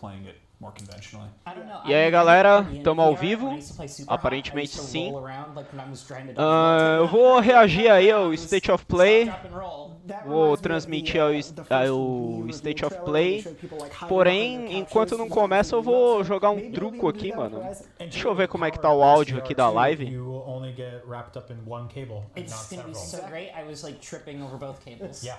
playing it more conventionally. E aí galera, estamos ao vivo? Aparentemente sim. Eu vou reagir aí ao State of Play. Vou transmitir ao State of Play. Porém, enquanto não começa, eu vou jogar um truco aqui, mano. Deixa eu ver como é que tá o áudio aqui da live. It's gonna be so great. I was like tripping over both cables. Yeah.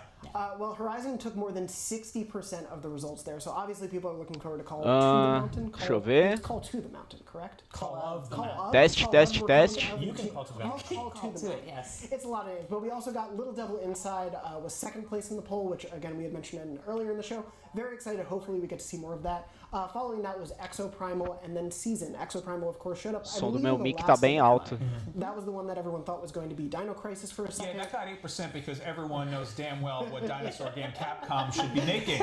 Well, Horizon took more than 60% of the results there, so obviously people are looking forward to Call to the Mountain. Deixa eu ver. Call to the Mountain, correct? Call of the Mountain. Teste, teste, teste. You can call to the mountain. Call to the Mountain. Yes. It's a lot of names, but we also got Little Devil Inside was second place in the poll, which again we had mentioned earlier in the show. Very excited. Hopefully we get to see more of that. Following that was Exoprimal and then Season. Exoprimal, of course, showed up. O som do meu mic tá bem alto. That was the one that everyone thought was going to be Dino Crisis for a second. Yeah, that got 8% because everyone knows damn well what dinosaur game Capcom should be making.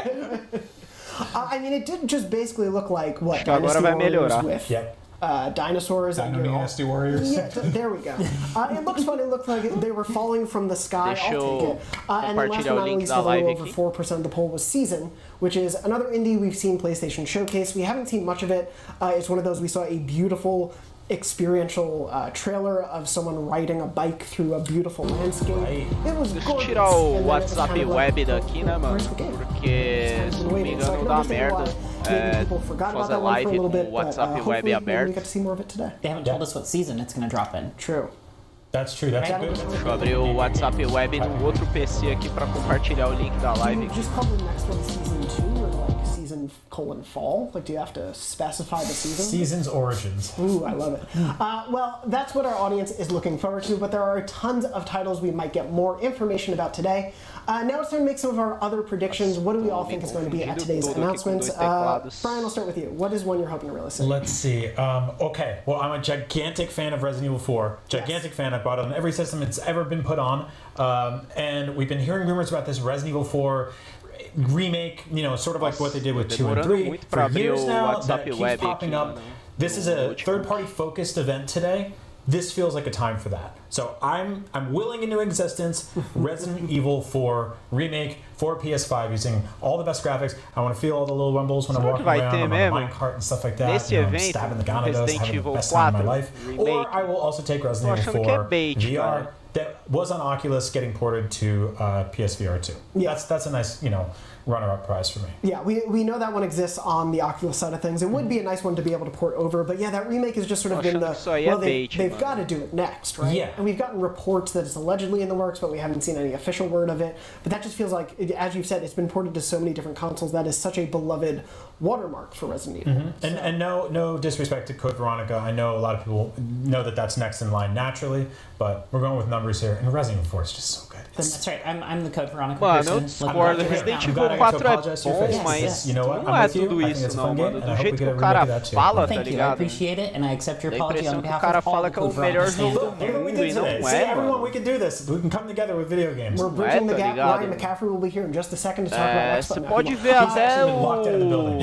I mean, it did just basically look like what Acho que agora vai melhorar. with Yep. dinosaurs. Dino and Dynasty Warriors. Yeah, there we go. It looks fun. It looked like they were falling from the sky. Deixa I'll take eu it. And then last but compartilhar o not link least, da a little live over aqui. 4% of the poll was Season, which is another indie we've seen PlayStation Showcase. We haven't seen much of it. It's one of those we saw a beautiful experiential trailer of someone riding a bike through a beautiful landscape. It was Deixa eu gorgeous. tirar o And then it was WhatsApp kind of like, web daqui, né, mano? where's the game? Porque, se não me So I engano, can dá understand merda why maybe people forgot about fazer that one for a live little com bit, o but WhatsApp web hopefully we aberto. get to see more of it today. They haven't told us what season it's gonna drop in. True. That's true. That's a good. Deixa eu abrir o WhatsApp web no outro PC aqui pra compartilhar o link da Do live you aqui. just call the next one season 2 or like season:fall? Like, do you have to specify the season? Season's origins. Ooh, I love it. Well, that's what our audience is looking forward to, but there are tons of titles we might get more information about today. Now it's time to make some of our other predictions. What do we all think is going to be at today's announcements? Brian, I'll start with you. What is one you're hoping to really see? Let's see. Okay. Well, I'm a gigantic fan of Resident Evil 4. Gigantic fan. I bought it on every system it's ever been put on. And we've been hearing rumors about this Resident Evil 4 remake, you know, sort of like what they did with 2 and 3 for years now. That keeps popping up. This is a third-party focused event today. This feels like a time for that. So I'm willing into existence Resident Evil 4 remake for PS5 using all the best graphics. I want to feel all the little rumbles when I'm walking around on my minecart and stuff like that. Nesse You know, I'm evento, stabbing the Ganados, Resident having the Evil best time of my 4 life. remake. Or I will also take Resident Evil 4 bait, VR cara. that was on Oculus getting ported to PSVR 2. Yeah. That's a nice, you know, runner-up prize for me. Yeah, we know that one exists on the Oculus side of things. It would be a nice one to be able to port over, but yeah, that remake has just sort of been the, well, they've got to do it next, right? Yeah. And we've gotten reports that it's allegedly in the works, but we haven't seen any official word of it. But that just feels like, as you've said, it's been ported to so many different consoles. That is such a beloved watermark for Resident Evil. And no disrespect to Code Veronica. I know a lot of people know that that's next in line naturally, but we're going with numbers here. And Resident Evil 4 is just so good. That's right. I'm the Code Veronica Mano, person. eu discordo. Resident Evil 4 é bom, mas You know what? não I'm é with you. tudo I think isso, it's a não, fun game, mano. and I Do hope jeito we que get a o cara remake of that too. fala, tá Thank you. I ligado? appreciate it, and I accept your Dá a apology on impressão que o behalf cara of all fala the que é o Code Veronica melhor jogo fans. do Look what we mundo did e não today. See, é, everyone, mano. we can do this. We can come together with video games. We're bridging the tá gap. ligado? Ryan McCaffrey will be here in just a second to talk about É, Max. você pode ver até locked out of the o...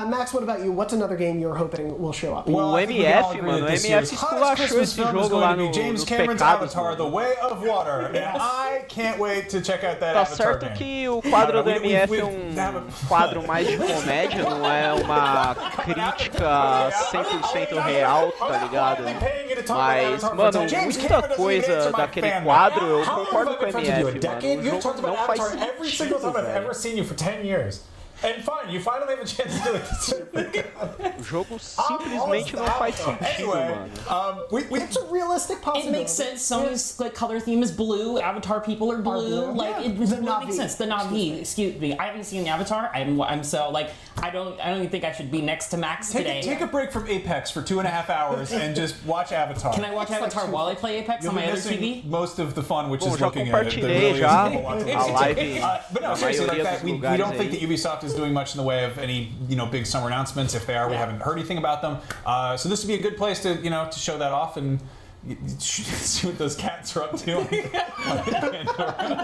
Max, what about you? What's another game you're hoping will show up? Well, O I think we can all MF, agree mano, that o this MF year's hottest esculachou Christmas esse film is jogo going lá to be no, James nos Cameron's pecados, Avatar, The mano. Way of Water. And I can't wait to check out that Tá Avatar certo game. que o quadro do MF é have a- quadro mais de comédia, não é uma crítica 100% real, tá ligado? Mas, mano, muita coisa daquele quadro eu concordo com o MF, mano. O jogo não faz every single sentido, time I've ever velho. seen you for 10 years. And fine, you finally have a chance to do it. O jogo simplesmente não faz sentido, mano. It's a realistic possibility. It makes sense. Sony's like color theme is blue. Avatar people are blue. Like Yeah. it The really Na'vi. makes sense. The Na'vi. Excuse me. I haven't seen the Avatar. I'm so like I don't even think I should be next to Max today. Take a break from Apex for 2.5 hours and just watch Avatar. Can I watch Avatar while I play Apex You'll on be my other missing TV? most of the fun, which Bom, is já looking at it. There compartilhei really já isn't a lot to a watch. live But no, na seriously, like maioria that, dos we lugares don't think aí. that Ubisoft is doing much in the way of any, big summer announcements. If they are, we haven't heard anything about them. So this would be a good place to, to show that off and see what those cats are up to. You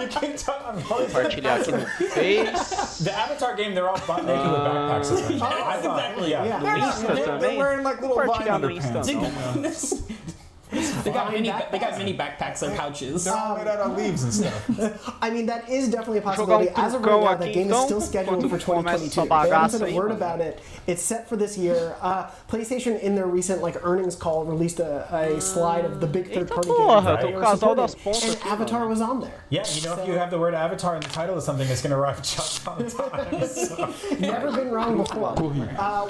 can't tell. I'm always Compartilhar aqui no Face. The Avatar game, they're all butt naked with backpacks. I thought, Exactly. yeah. No Insta They're também. wearing like little Compartilhar no Vine Insta underpants. não, mano. They got fine mini backpacks and pouches. They're all made out of leaves and stuff. I mean, that is definitely a possibility. As of right now, the game is still scheduled for 2022. They haven't said a word about it. It's set for this year. PlayStation, in their recent earnings call, released a slide of the big third-party games that they were supporting, and Avatar was on there. Yeah, you know, if you have the word Avatar in the title of something, it's going to arrive just on time. So. Never been wrong before.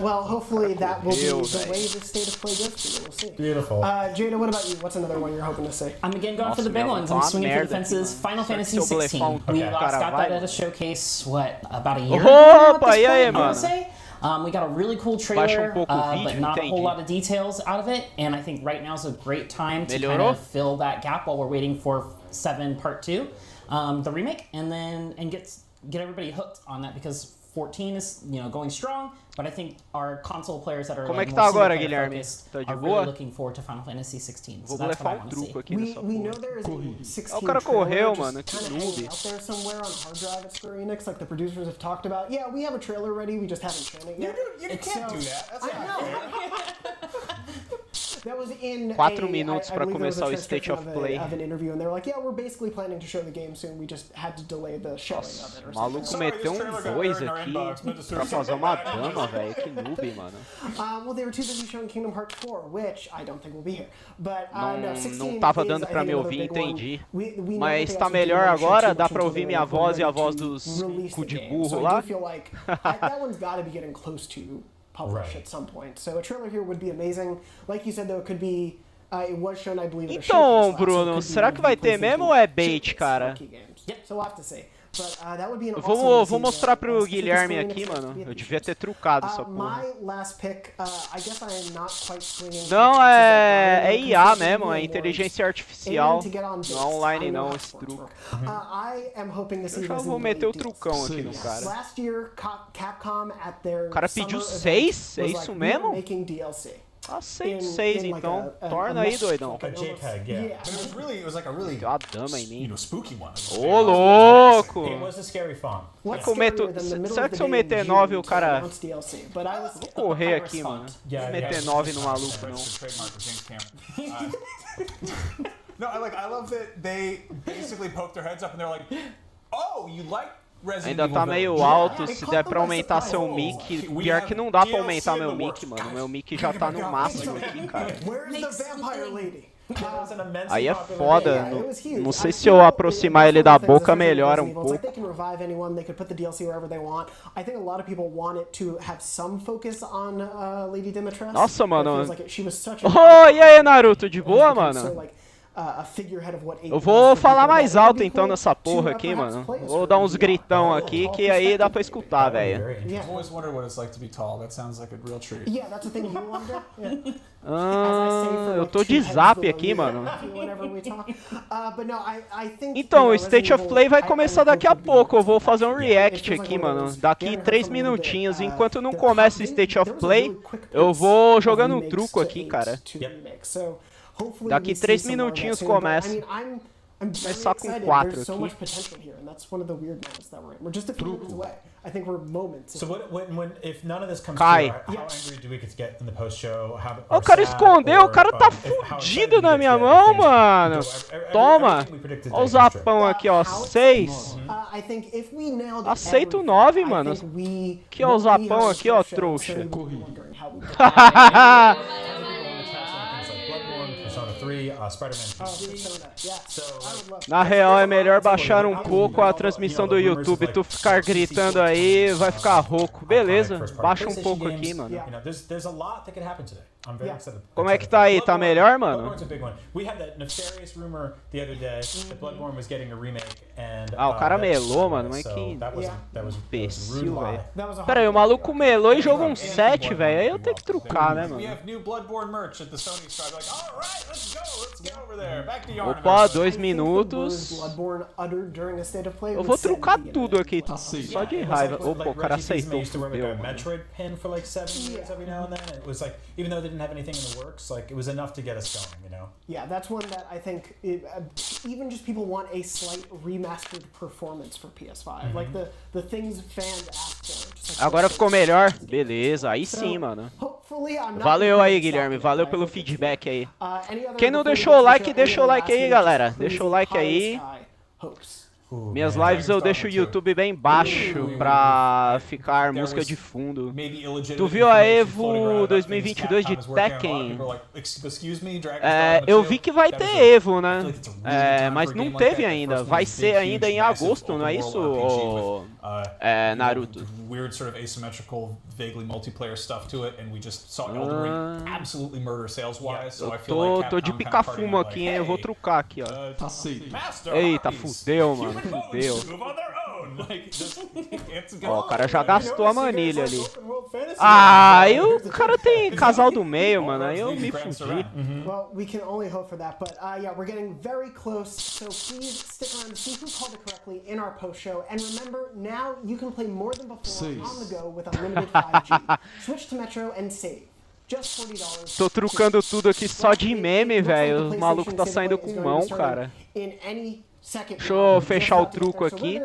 Well, hopefully that will be the way the state of play goes for you. We'll see. Beautiful. Jada, what about you? What's another one you're hoping to see? I'm again going for the big ones. I'm swinging for the fences. Final Fantasy 16. We last got that at a showcase, about a year ago? Opa, e aí, mano? We got a really cool trailer, but not a whole lot of details out of it. And I think right now is a great time to kind of fill that gap while we're waiting for 7 Part 2, the remake, and get everybody hooked on that, because 14 is going strong, but I think our console players that are Como é que tá agora, Guilherme? Tá de are boa? really looking forward to Final Fantasy 16. Vou So that's what I blefar want to see. truco aqui nessa We know porra. there is a 16 O cara correu, trailer mano, just que kinda hanging noob. out there somewhere on hard drive at Square Enix, like the producers have talked about. Yeah, we have a trailer ready, we just haven't shown it yet. You can't do that. That's I not fair. know. That was in 4 minutos I pra believe there was a começar o State transcription of Play. of an interview, and they're like, yeah, we're basically planning to show the game soon. We just had to delay the showing of it. Or O maluco something. meteu dois aqui pra fazer uma dama, velho. Que noob, mano. Well, they were too busy showing Kingdom Hearts 4, which I don't think will be here. But no, 16 Não tava is, dando I pra think, me another ouvir, big one. entendi. We know Mas that they tá actually melhor didn't show agora? too Dá much pra until ouvir they minha were voz e a ready voz to dos release cu the de game. burro So lá? I do feel like that one's got to be getting close to publish at some point. So a trailer here would be amazing. Like you said, though, it could be. It was shown, I believe, at a Então, showcase last, Bruno, so it could será be que vai ter PlayStation mesmo ou é bait, showcase cara? for key games. So we'll have to see. But that would be an Vou mostrar pro Guilherme aqui, mano. Eu devia ter trucado essa porra. My last pick, I guess I am not quite swinging. Não, é IA mesmo, é inteligência artificial. Não é online não, esse truco. I am hoping to see Eu já vou Resident meter o Evil trucão aqui no cara. Last year, Capcom at their O cara pediu summer 6? event É was isso like, "We are mesmo? making DLC." Aceito 6 like então. a Torna aí, doidão. A JPEG, yeah. But it was like a really Deu uma dama em mim. spooky one. Ô, louco! It was a scary font. What's eu meto- scarier than the middle será of que the se eu day in meter June 9 o to cara- announce DLC? But I was Vou correr aqui, mano. Não Yeah, vou meter yeah. 9 no maluco, não. Trademark of James Cameron. No, I love that they basically poked their heads up and they're like, "Oh, you like Resident Ainda Evil tá meio Village?" alto, se der pra aumentar seu mic. Pior que não dá pra aumentar meu mic, mano. Meu mic já tá no máximo aqui, cara. Where's the vampire lady? Aí é foda. Não sei se eu aproximar ele da boca melhora um pouco. They can revive anyone. They could put the DLC wherever they want. I think a lot of people want it to have some focus on Lady Dimitrescu. Nossa, mano. It feels like she was such a Oh, e aí, Naruto, de boa, mano? Eu vou falar mais alto então nessa porra aqui, mano. Vou dar uns gritão aqui que aí dá pra escutar, velho. I've always wondered what it's like to be tall. That sounds like a real treat. Yeah, that's the thing you wonder. Yeah. Eu tô de zap aqui, mano. Então, o State of Play vai começar daqui a pouco. Eu vou fazer um react aqui, mano. Daqui 3 minutinhos. Enquanto não começa o State of Play, eu vou jogando um truco aqui, cara. Daqui 3 minutinhos começa. Começar com 4 aqui. So if none of this comes Cai. through, how angry do we get in the post show? O cara escondeu, o cara tá fudido na minha mão, mano. Toma. Olha o zapão aqui, ó. 6. Aceito 9, mano. Aqui, ó, o zapão aqui, ó, trouxa. Na real é melhor baixar um pouco a transmissão do YouTube. Tu ficar gritando aí, vai ficar rouco. Beleza, baixa um pouco aqui, mano. Como é que tá aí? Tá melhor, mano? Ah, o cara melou, mano. Mas que imbecil, velho. Pera aí, o maluco melou e jogou um 7, velho. Aí eu tenho que trucar, né, mano? Opa, 2 minutos. Eu vou trucar tudo aqui, só de raiva. Opa, o cara aceitou. Fudeu, mano. Didn't have anything in the works, like it was enough to get us going, you know? Yeah, that's one that I think even just people want a slight remastered performance for PS5, like the things fans ask for. Agora ficou melhor? Beleza, aí sim, mano. Valeu aí, Guilherme. Valeu pelo feedback aí. Quem não deixou o like, deixa o like aí, galera. Deixa o like aí. Minhas lives eu deixo o YouTube bem baixo pra ficar música de fundo. Tu viu a Evo 2022 de Tekken? Eu vi que vai ter Evo, né? Mas não teve ainda. Vai ser ainda em agosto, não é isso, Naruto? Weird sort of asymmetrical, vaguely multiplayer stuff to it, and we just saw Elden Ring absolutely murder sales-wise. So I feel like tô de pica-fumo aqui, hein? Eu vou trucar aqui, ó. Eita, fudeu, mano. Fudeu. Ó, o cara já gastou a manilha ali. Aí o cara tem casal do meio, mano. Aí eu me fudi. Well, we can only hope for that, but yeah, we're getting very close. So please stick around to see who called it correctly in our post show. And remember, now you can play more than before on the go with unlimited 5G. Switch to Metro and save. Just $40. Tô trucando tudo aqui só de meme, velho. O maluco tá saindo com mão, cara. Deixa eu fechar o truco aqui.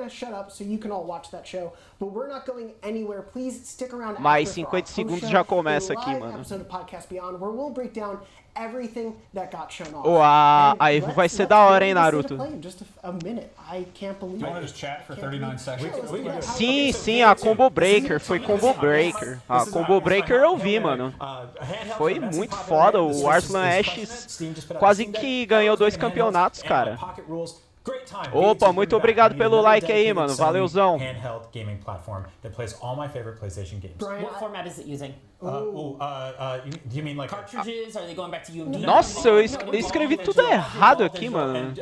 Mais 50 segundos já começa aqui, mano. A Evo vai ser da hora, hein, Naruto? Sim, a Combo Breaker. Foi Combo Breaker. A Combo Breaker eu vi, mano. Foi muito foda. O Arslan Ashes quase que ganhou 2 campeonatos, cara. Opa, muito obrigado pelo like aí, mano. Valeuzão. Nossa, eu escrevi tudo errado aqui, mano.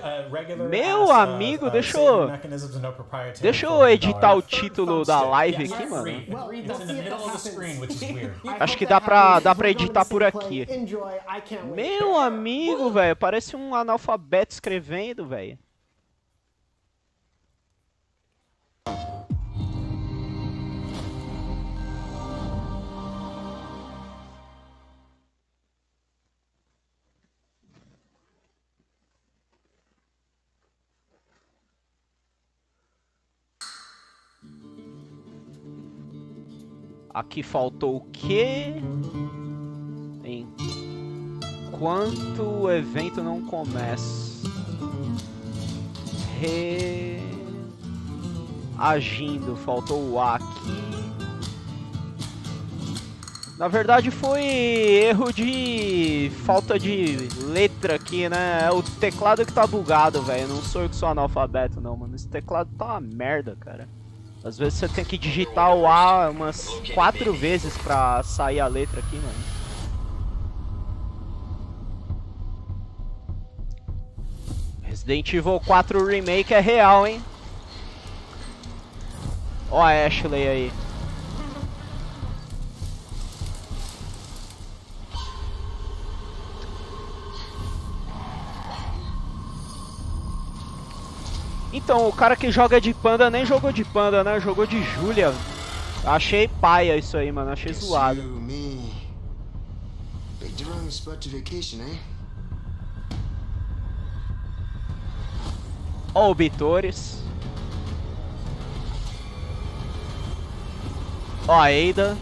Meu amigo, deixa eu editar o título da live aqui, mano. Acho que dá pra editar por aqui. Meu amigo, velho, parece um analfabeto escrevendo, velho. Aqui faltou o quê? Enquanto o evento não começa. Reagindo, faltou o A aqui. Na verdade foi erro de falta de letra aqui, né? É o teclado que tá bugado, velho. Não sou eu que sou analfabeto, não, mano. Esse teclado tá uma merda, cara. Às vezes você tem que digitar o A umas 4 vezes pra sair a letra aqui, mano. Resident Evil 4 Remake é real, hein? Ó a Ashley aí. Então, o cara que joga de panda nem jogou de panda, né? Jogou de Julia. Achei paia isso aí, mano. Achei zoado. Ó o Bitores. Ó a Ada.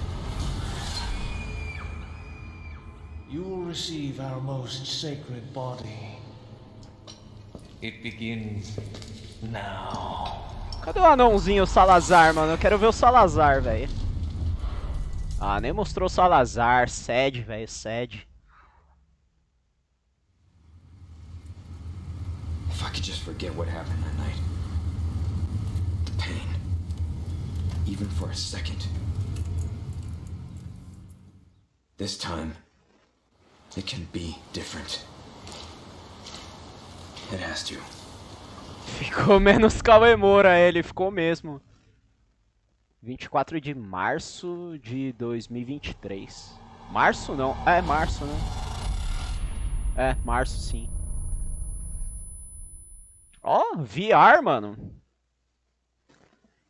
You will receive our most sacred body. It begins now. Cadê o anãozinho Salazar, mano? Eu quero ver o Salazar, velho. Ah, nem mostrou o Salazar. Sede, velho. Sede. If I could just forget what happened that night. The pain. Even for a second. This time, it can be different. It has to. Ficou menos Kawemura, ele ficou mesmo. 24 de março de 2023. Março não? É março, né? É, março sim. Ó, VR, mano.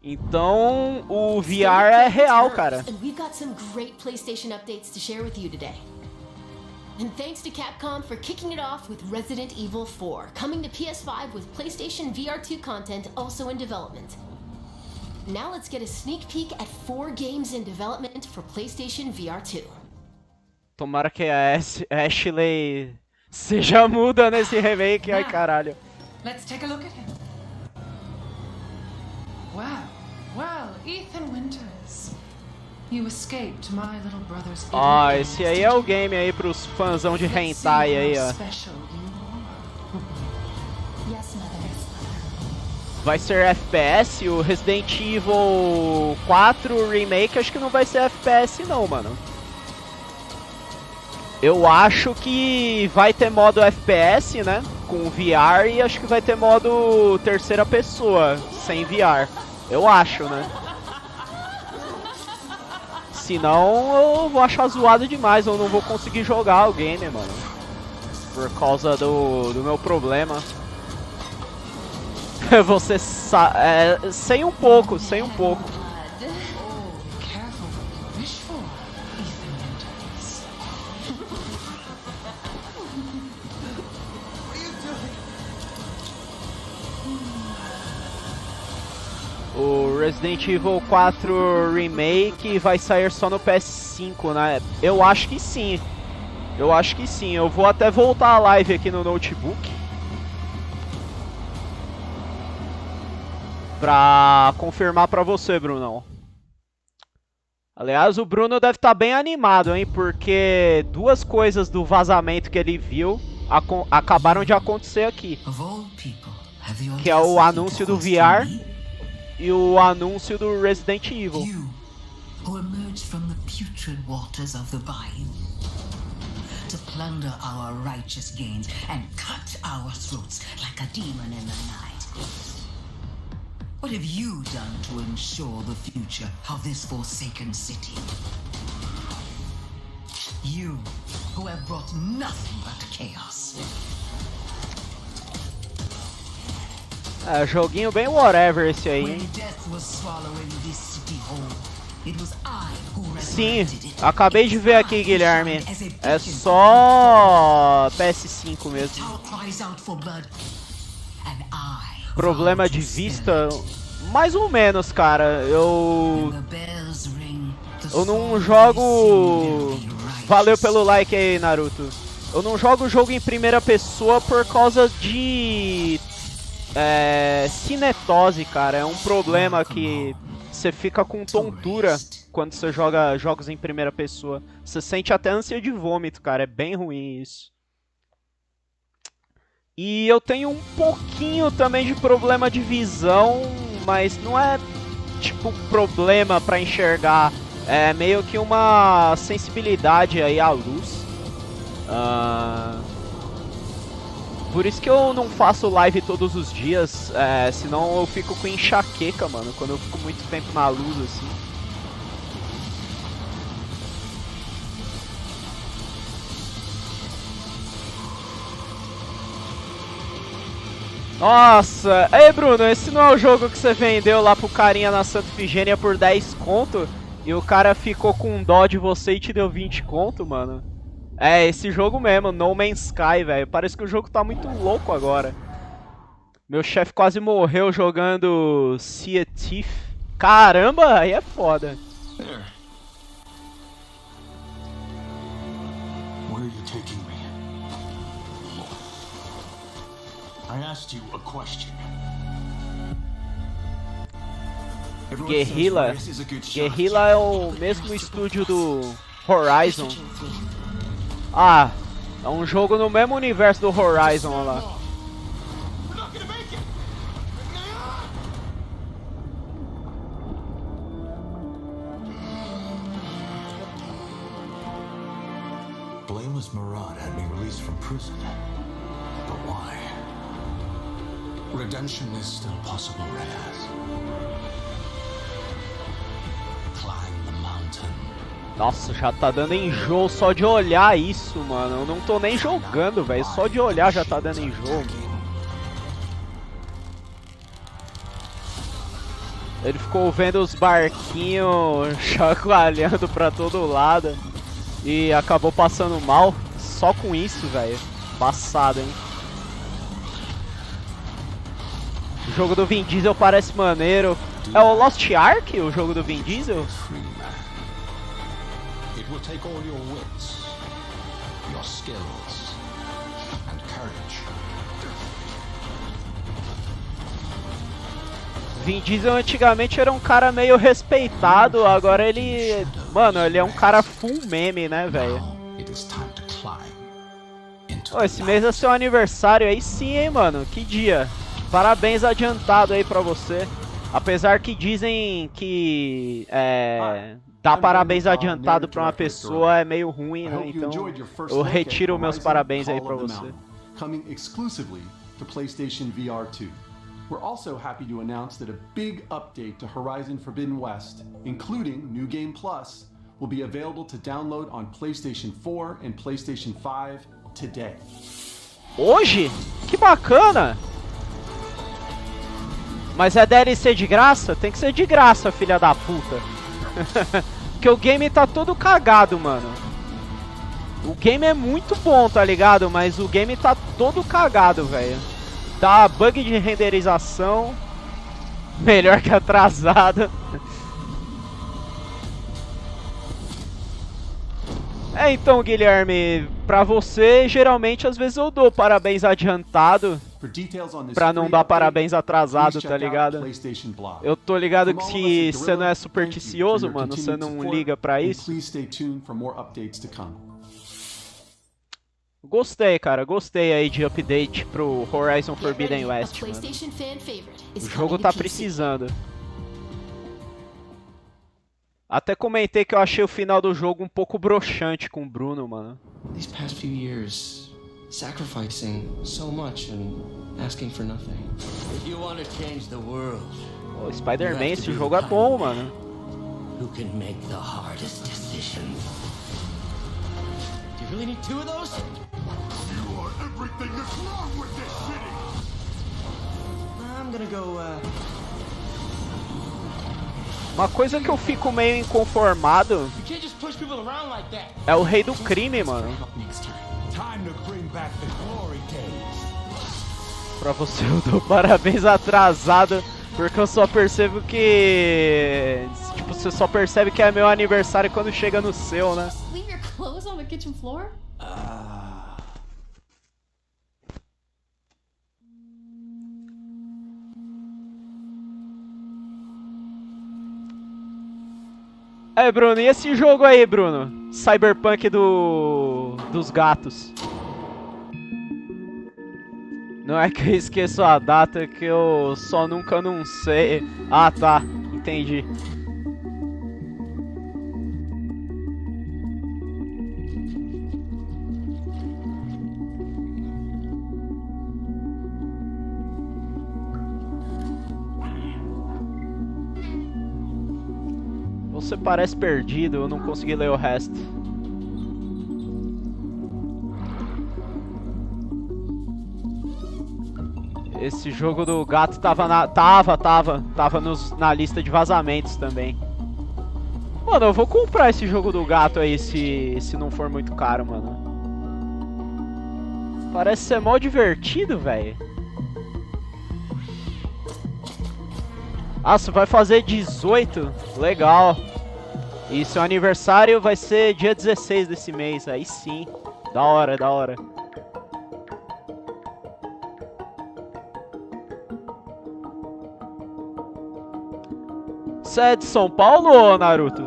Então, o VR é real, cara. And we've got some great PlayStation updates to share with you today. And thanks to Capcom for kicking it off with Resident Evil 4, coming to PS5 with PlayStation VR2 content also in development. Now let's get a sneak peek at 4 games in development for PlayStation VR2. Tomara que a Ashley seja muda nesse remake, ai caralho. Let's take a look at him. Well, Ethan Winters. You escaped my little brother's. Ah, esse aí é o game aí pros fãzão de hentai aí, ó. Vai ser FPS, o Resident Evil 4 Remake acho que não vai ser FPS não, mano. Eu acho que vai ter modo FPS, né, com VR, e acho que vai ter modo terceira pessoa, sem VR. Eu acho, né. Senão eu vou achar zoado demais, eu não vou conseguir jogar o game, mano. Por causa do meu problema. Você sem um pouco. O Resident Evil 4 Remake vai sair só no PS5, né? Eu acho que sim. Eu vou até voltar a live aqui no notebook pra confirmar pra você, Brunão. Aliás, o Bruno deve estar bem animado, hein? Porque duas coisas do vazamento que ele viu acabaram de acontecer aqui. Que é o anúncio do VR e o anúncio do Resident Evil. To plunder our righteous gains and cut our throats like a demon in the night. What have you done to ensure the future of this forsaken city? You, who have brought nothing but chaos. É, joguinho bem whatever esse aí, hein? Sim, acabei de ver aqui, Guilherme. É só PS5 mesmo. Problema de vista? Mais ou menos, cara. Eu não jogo... Valeu pelo like aí, Naruto. Eu não jogo o jogo em primeira pessoa por causa de... cinetose, cara. É um problema que você fica com tontura quando você joga jogos em primeira pessoa. Você sente até ânsia de vômito, cara. É bem ruim isso. E eu tenho um pouquinho também de problema de visão, mas não é tipo problema pra enxergar. É meio que uma sensibilidade aí à luz. Por isso que eu não faço live todos os dias, senão eu fico com enxaqueca, mano, quando eu fico muito tempo na luz, assim. Nossa! Ei, Bruno, esse não é o jogo que você vendeu lá pro carinha na Santa Ifigênia por 10 conto? E o cara ficou com dó de você e te deu 20 conto, mano? É, esse jogo mesmo, No Man's Sky, velho. Parece que o jogo tá muito louco agora. Meu chefe quase morreu jogando Sea Thief. Caramba, aí é foda. There. Where are you taking me? I asked you a question. Guerrilla. Guerrilla é o mesmo estúdio do Horizon. Ah, é um jogo no mesmo universo do Horizon, olha lá. Blameless Murad had me released from prison. But why? Redemption is still possible, Renaz. Climb the mountain. Nossa, já tá dando enjoo só de olhar isso, mano. Eu não tô nem jogando, velho. Só de olhar já tá dando enjoo. Ele ficou vendo os barquinhos chacoalhando pra todo lado e acabou passando mal só com isso, velho. Passado, hein? O jogo do Vin Diesel parece maneiro. É o Lost Ark, o jogo do Vin Diesel? It will take all your wits your skills and courage. Vin Diesel antigamente era um cara meio respeitado, agora ele... Mano, ele é um cara full meme, né, velho? Oh, esse mês é seu aniversário aí sim, hein, mano? Que dia. Parabéns adiantado aí pra você. Apesar que dizem que dar parabéns adiantado pra uma pessoa é meio ruim, né? Então eu retiro meus parabéns aí pra você. Coming exclusively to PlayStation VR 2. We're also happy to announce that a big update to Horizon Forbidden West, including New Game Plus, will be available to download on PlayStation 4 and PlayStation 5 today. Hoje? Que bacana! Mas é DLC de graça? Tem que ser de graça, filha da puta. Porque o game tá todo cagado, mano. O game é muito bom, tá ligado? Mas o game tá todo cagado, velho. Dá bug de renderização. Melhor que atrasado. Então, Guilherme, pra você, geralmente, às vezes eu dou parabéns adiantado. Pra não dar parabéns atrasado, tá ligado? Eu tô ligado que se você não é supersticioso, mano, você não liga pra isso. Gostei, cara, gostei aí de update pro Horizon Forbidden West, mano. O jogo tá precisando. Até comentei que eu achei o final do jogo um pouco broxante com o Bruno, mano. These past few years, sacrificing so much and asking for nothing. If you want to change the world, o Spider-Man, esse jogo é bom, mano. Who can make the hardest decisions? Do you really need two of those? You are everything that's wrong with this city. I'm gonna go. Uma coisa que eu fico meio inconformado é o rei do crime, mano. Pra você eu dou parabéns atrasado, porque eu só percebo que... Tipo, você só percebe que é meu aniversário quando chega no seu, né? Leave your clothes on the kitchen floor? Aí, Bruno, e esse jogo aí, Bruno? Cyberpunk dos gatos. Não é que eu esqueço a data, é que eu só nunca não sei. Ah, tá. Entendi. Você parece perdido, eu não consegui ler o resto. Esse jogo do gato tava na lista de vazamentos também. Mano, eu vou comprar esse jogo do gato aí se não for muito caro, mano. Parece ser mó divertido, velho. Ah, você vai fazer 18? Legal. E seu aniversário vai ser dia 16 desse mês. Aí sim. Da hora, da hora. Você é de São Paulo, ou Naruto?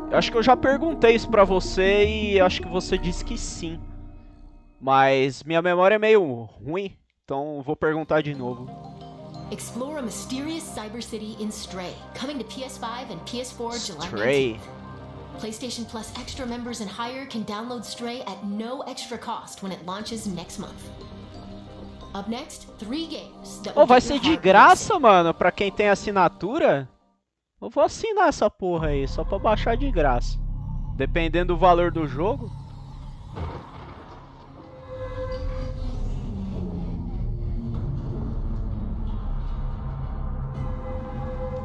Eu acho que eu já perguntei isso pra você e acho que você disse que sim. Mas minha memória é meio ruim, então vou perguntar de novo. Explore a mysterious cyber city in Stray, coming to PS5 and PS4 July 19th. Stray. PlayStation Plus Extra members and higher can download Stray at no extra cost when it launches next month. Up next, 3 games that Oh, vai ser de graça, mano, pra quem tem assinatura? Eu vou assinar essa porra aí, só pra baixar de graça. Dependendo do valor do jogo.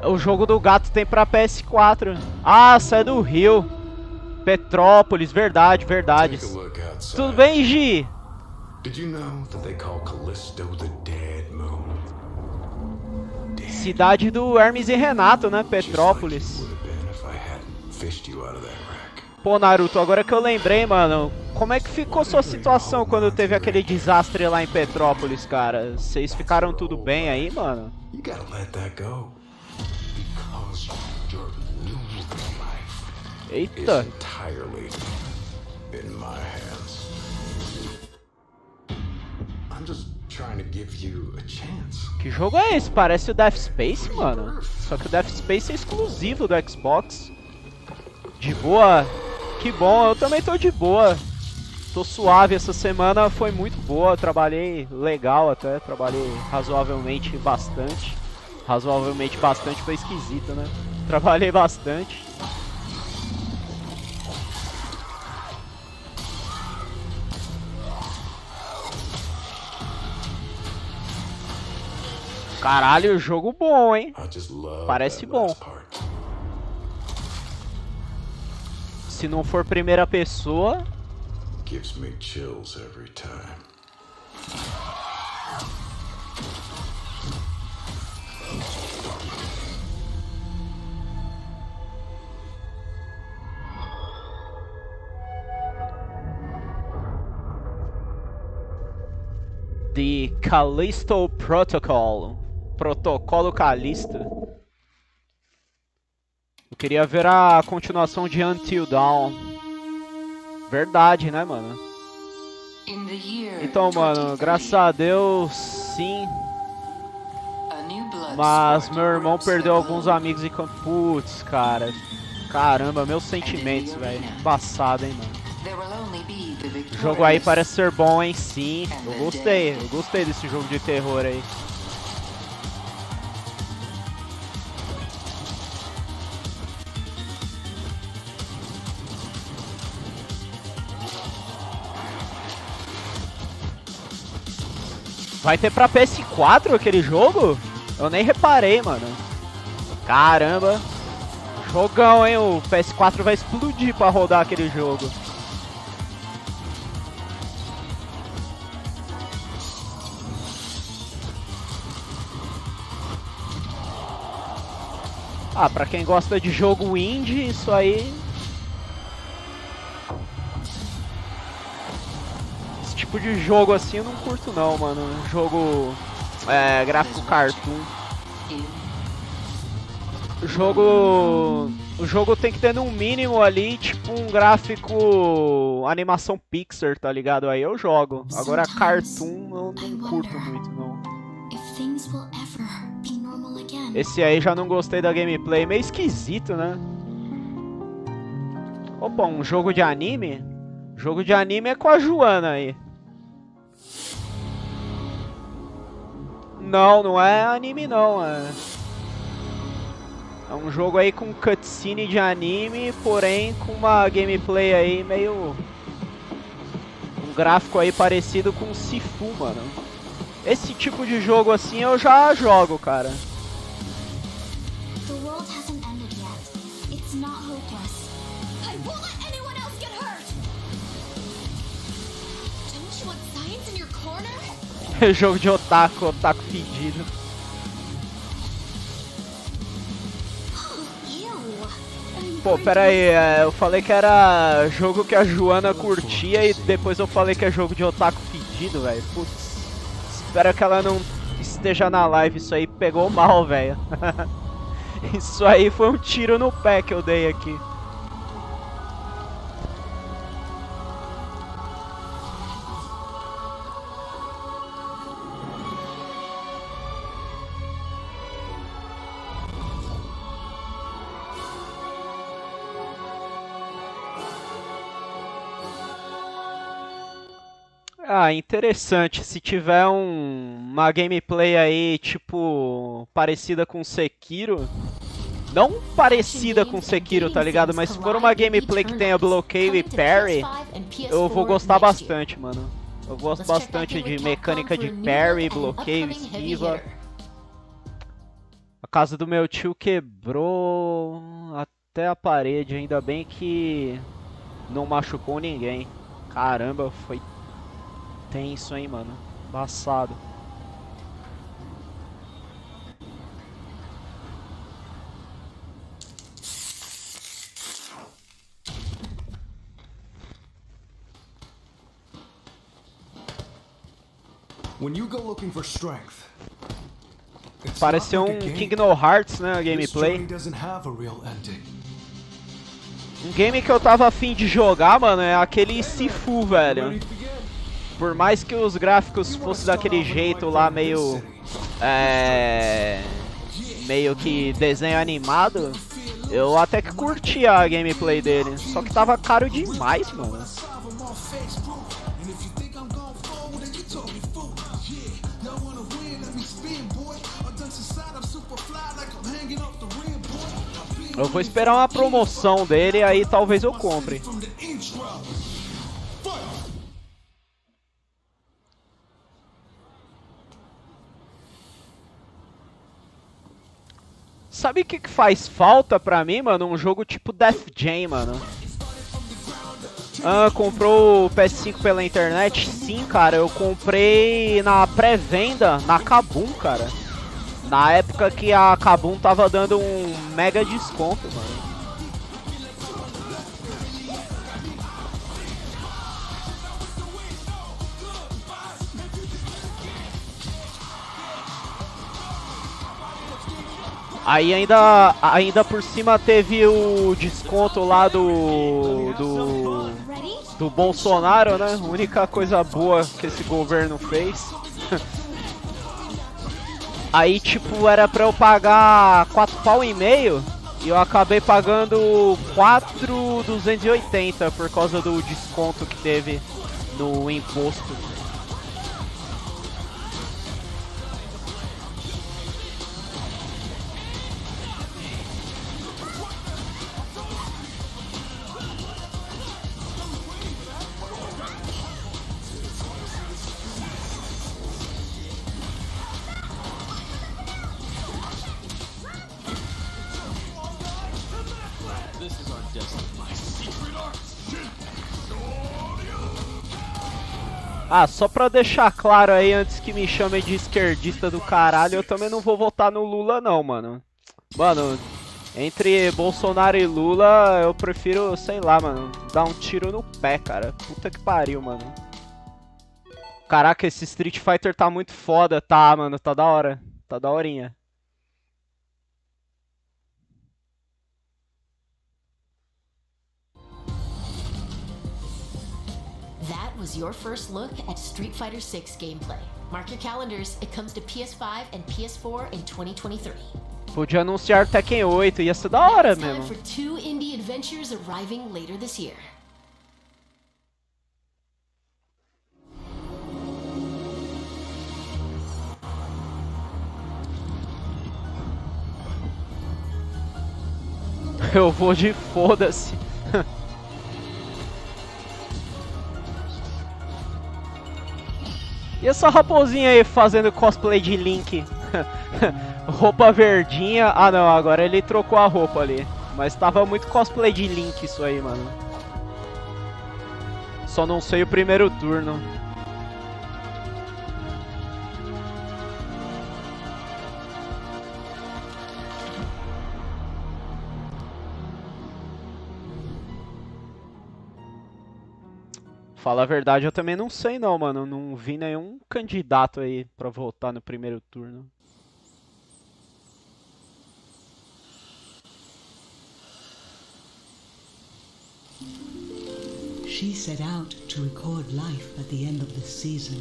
O jogo do gato tem pra PS4. Ah, você é do Rio. Petrópolis, verdade, verdade. Tudo bem, Gi? Cidade do Hermes e Renato, né? Petrópolis. Pô, Naruto, agora que eu lembrei, mano, como é que ficou sua situação quando teve aquele desastre lá em Petrópolis, cara? Vocês ficaram tudo bem aí, mano? You gotta let that go. Because your new life Eita. is entirely in my hands. I'm just trying to give you a chance. Que jogo é esse? Parece o Death Space, mano. Só que o Death Space é exclusivo do Xbox. De boa. Que bom, eu também tô de boa. Tô suave, essa semana foi muito boa, trabalhei legal até, trabalhei razoavelmente bastante. Razoavelmente bastante foi esquisito, né? Trabalhei bastante. Caralho, jogo bom, hein? Parece bom. Se não for primeira pessoa... Gives me chills every time. The Callisto Protocol. Protocolo Callisto. Eu queria ver a continuação de Until Dawn. Verdade, né, mano? Então, mano, graças a Deus, sim. Mas meu irmão perdeu alguns amigos e... Putz, cara. Caramba, meus sentimentos, velho. Embaçado, hein, mano. O jogo aí parece ser bom, hein? Sim, eu gostei desse jogo de terror aí. Vai ter pra PS4 aquele jogo? Eu nem reparei, mano. Caramba. Jogão, hein? O PS4 vai explodir pra rodar aquele jogo. Ah, pra quem gosta de jogo indie, isso aí... Esse tipo de jogo assim eu não curto não, mano. Jogo... gráfico cartoon. O jogo tem que ter no mínimo ali, tipo um gráfico... Animação Pixar, tá ligado? Aí eu jogo. Agora cartoon eu não curto muito, não. Esse aí já não gostei da gameplay, meio esquisito, né? Opa, um jogo de anime? Jogo de anime é com a Joana aí. Não, não é anime não, é um jogo aí com cutscene de anime, porém com uma gameplay aí meio... Um gráfico aí parecido com Sifu, mano. Esse tipo de jogo assim eu já jogo, cara. Jogo de otaku, otaku fedido. Pô, pera aí, eu falei que era jogo que a Joana curtia e depois eu falei que é jogo de otaku fedido, velho. Putz, espero que ela não esteja na live, isso aí pegou mal, velho. Isso aí foi um tiro no pé que eu dei aqui. Ah, interessante. Se tiver uma gameplay aí, tipo, parecida com Sekiro. Não parecida com Sekiro, tá ligado? Mas se for uma gameplay que tenha bloqueio e parry, eu vou gostar bastante, mano. Eu gosto bastante de mecânica de parry, bloqueio, esquiva. A casa do meu tio quebrou até a parede, ainda bem que não machucou ninguém. Caramba, foi tenso, hein, mano. Embaçado. When you go looking for strength, pareceu Kingdom Hearts, né, a gameplay. Um game que eu tava afim de jogar, mano, é aquele Sifu, velho. Por mais que os gráficos fossem daquele jeito lá, meio que desenho animado, eu até que curtia a gameplay dele. Só que tava caro demais, mano. Eu vou esperar uma promoção dele, aí talvez eu compre. Sabe o que faz falta pra mim, mano? Um jogo tipo Def Jam, mano. Ah, comprou o PS5 pela internet? Sim, cara, eu comprei na pré-venda na Kabum, cara. Na época que a Kabum tava dando um mega desconto, mano. Aí ainda por cima teve o desconto lá do Bolsonaro, né? A única coisa boa que esse governo fez. Aí tipo era pra eu pagar 4,5 pau e eu acabei pagando 4,280 por causa do desconto que teve no imposto. Ah, só pra deixar claro aí, antes que me chamem de esquerdista do caralho, eu também não vou votar no Lula não, mano. Mano, entre Bolsonaro e Lula, eu prefiro, sei lá, mano, dar um tiro no pé, cara. Puta que pariu, mano. Caraca, esse Street Fighter tá muito foda, tá, mano, tá da hora. Tá daorinha. That was your first look at Street Fighter 6 gameplay. Mark your calendars, it comes to PS5 and PS4 in 2023. Podia anunciar Tekken 8, ia ser da hora mesmo. For 2 indie adventures arriving later this year. Eu vou de foda-se. E essa raposinha aí fazendo cosplay de Link? Roupa verdinha. Ah não, agora ele trocou a roupa ali. Mas tava muito cosplay de Link isso aí, mano. Só não sei o primeiro turno. Fala a verdade, eu também não sei não, mano. Não vi nenhum candidato aí pra votar no primeiro turno. She set out to record life at the end of this season.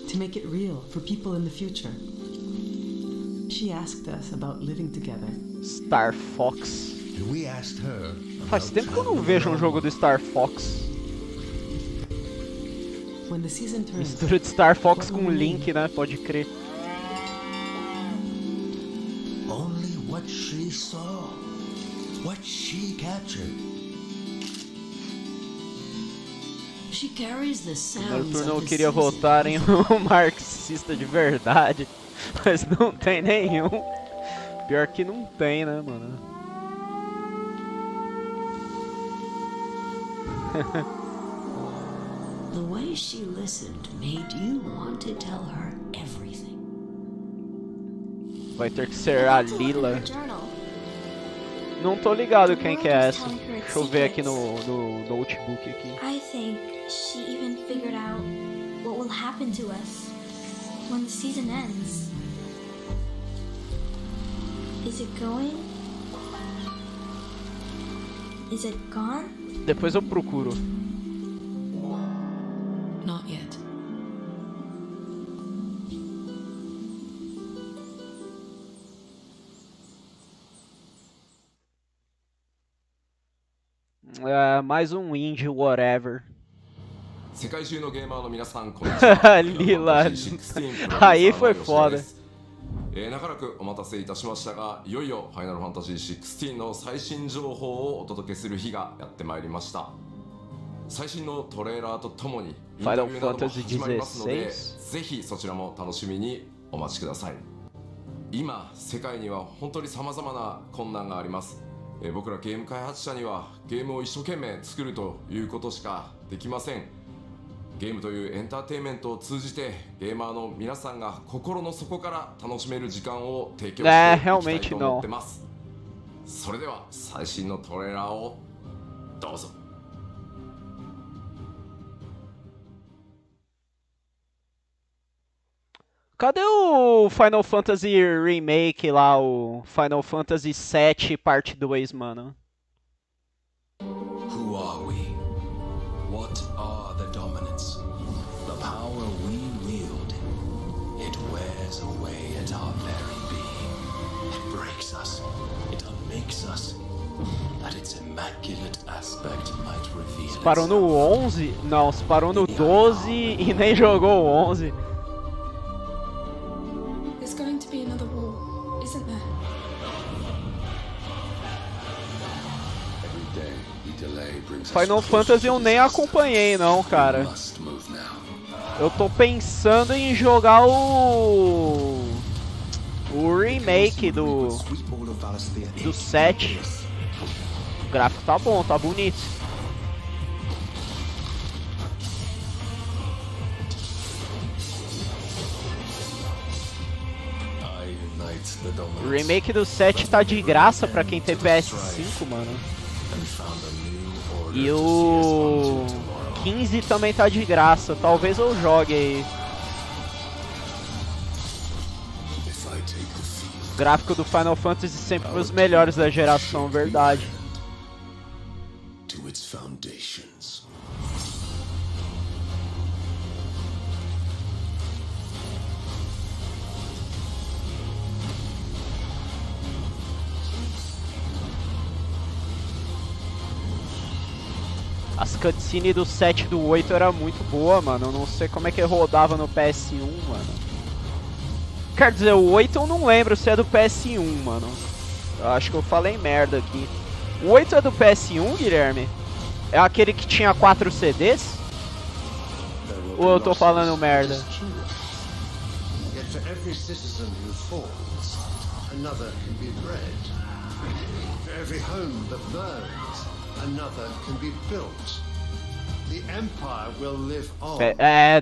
To make it real for people in the future. She asked us about living together. Star Fox. And we asked her. Faz tempo que eu não vejo um jogo do Star Fox. Mistura de Star Fox com Link, né? Pode crer. Only what she saw, what she captured. No turno eu queria votar em um marxista de verdade, mas não tem nenhum. Pior que não tem, né, mano? The way she listened made you want to tell her everything. Vai ter que ser a Lila. Não tô ligado quem que é essa. Deixa eu ver aqui no notebook aqui. I think she even figured out what will happen to us when the season ends. Is it going? Is it gone? Depois eu procuro. Not yet. Mais um indie whatever. Lila. Aí foi foda. 長らくお待たせいたしましたが、いよいよファイナルファンタジー16の最新情報をお届けする日がやってまいりました。最新のトレーラーとともにインタビューなども始まりますので、ぜひそちらも楽しみにお待ちください。今、世界には本当に様々な困難があります。僕らゲーム開発者にはゲームを一生懸命作るということしかできません。ゲームというエンターテインメントを通じてゲーマーの皆さんが心の底から楽しめる時間を提供していきたいと思ってます。それでは最新のトレーラーをどうぞ。Cadê o Final Fantasy Remake lá, o Final Fantasy VII Parte 2, mano? Who are we? What are the dominants? The power we wield. It wears away at our very being. It breaks us. It unmakes us. That its immaculate aspect might reveal. Se parou no 11? Não, se parou no 12 e nem jogou o 11. There's going to be another war, isn't there? Final Fantasy eu nem acompanhei não, cara. Eu tô pensando em jogar o remake do 7. O gráfico tá bom, tá bonito. O remake do 7 tá de graça pra quem tem PS5, mano. E o 15 também tá de graça, talvez eu jogue aí. O gráfico do Final Fantasy sempre foi os melhores da geração, verdade. As cutscenes do 7 e do 8 era muito boa, mano. Eu não sei como é que rodava no PS1, mano. Quer dizer, o 8 eu não lembro se é do PS1, mano. Eu acho que eu falei merda aqui. O 8 é do PS1, Guilherme? É aquele que tinha 4 CDs? Ou eu tô falando merda?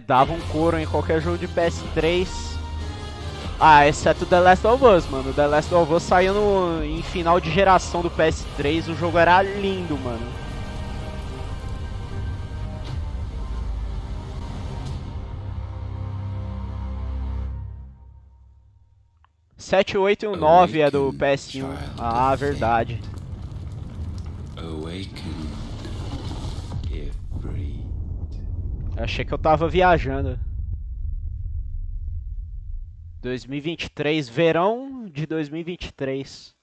Dava um couro em qualquer jogo de PS3. Ah, exceto The Last of Us, mano. The Last of Us saiu em final de geração do PS3. O jogo era lindo, mano. Sete, 8 e o 9 é do PS1. Ah, verdade. Achei que eu tava viajando. 2023, verão de 2023.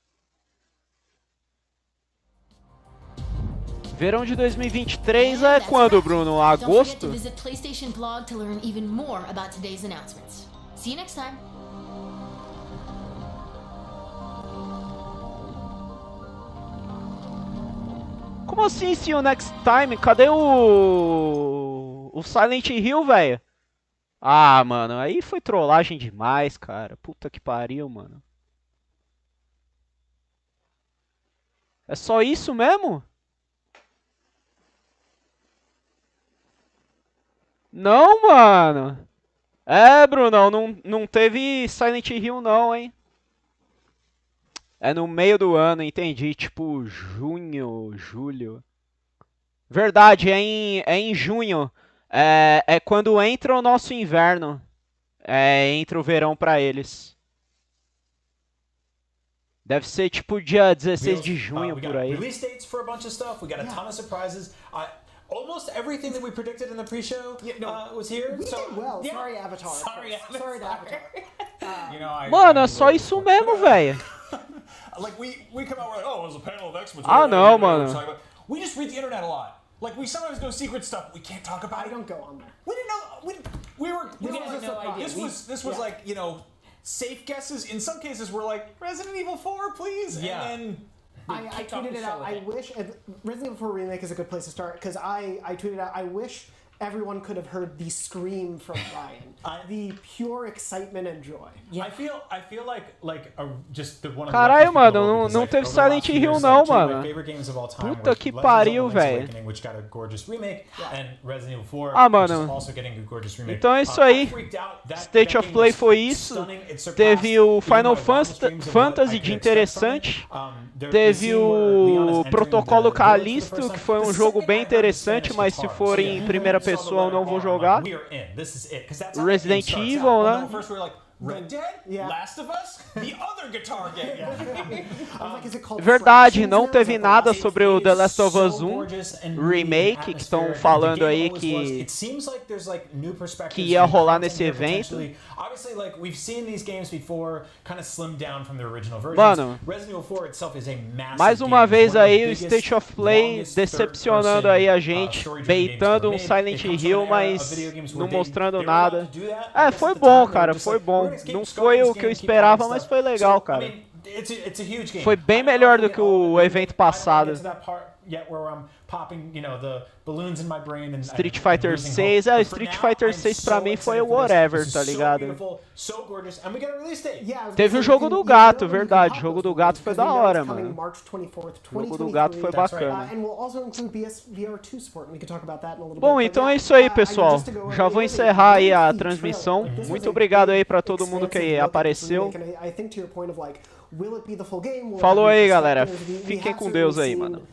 Verão de 2023 é quando, Bruno? Agosto? Como assim, see you next time? Cadê o Silent Hill, velho? Ah, mano, aí foi trollagem demais, cara. Puta que pariu, mano. É só isso mesmo? Não, mano. É, Brunão, não teve Silent Hill não, hein? É no meio do ano, entendi. Tipo, junho, julho. Verdade, é em junho. É quando entra o nosso inverno. Entra o verão pra eles. Deve ser tipo dia 16 de junho por aí. Release dates for a bunch of stuff. We got a ton of surprises. Almost everything that we predicted in the pre-show was here. We did well. Yeah. Sorry, Avatar. Sorry, Sorry to Avatar. Mano, é só isso mesmo, velho. Like we come out, we're like, oh, it was a panel of experts. Ah, não, mano. We just read the internet a lot. Like we sometimes know secret stuff we can't talk about. I don't go on there. We didn't know. We were like, no idea. This was like, you know, safe guesses. In some cases, we're like Resident Evil 4, please. Yeah. And then I tweeted it out. I wish Resident Evil 4 Remake is a good place to start because I tweeted out. I wish everyone could have heard the scream from Ryan, the pure excitement and joy. Yeah. I feel like just the one of the Caralho, mano, não teve Silent Hill não, mano. Puta que pariu, velho. Ah, mano. Então é isso aí. State of Play foi isso. Teve o Final Fantasy de interessante. Teve o Protocolo Callisto, que foi um jogo bem interessante, mas se for em primeira pessoa eu não vou jogar. Resident Evil, né? Red Dead, Last of Us, the other guitar game. Verdade, não teve nada sobre o The Last of Us 1 Remake, que estão falando aí que ia rolar nesse evento. Mano, mais uma vez aí o State of Play decepcionando aí a gente, baitando um Silent Hill, mas não mostrando nada. Foi bom, cara, foi bom. Não foi o que eu esperava, mas foi legal, cara. Foi bem melhor do que o evento passado. Street Fighter 6, Street Fighter 6 pra mim foi o whatever, tá ligado? Teve o jogo do gato, verdade, o jogo do gato foi da hora, mano. O jogo do gato foi bacana. Bom, então é isso aí, pessoal. Já vou encerrar aí a transmissão. Muito obrigado aí pra todo mundo que apareceu. Falou aí, galera. Fiquem com Deus aí, mano.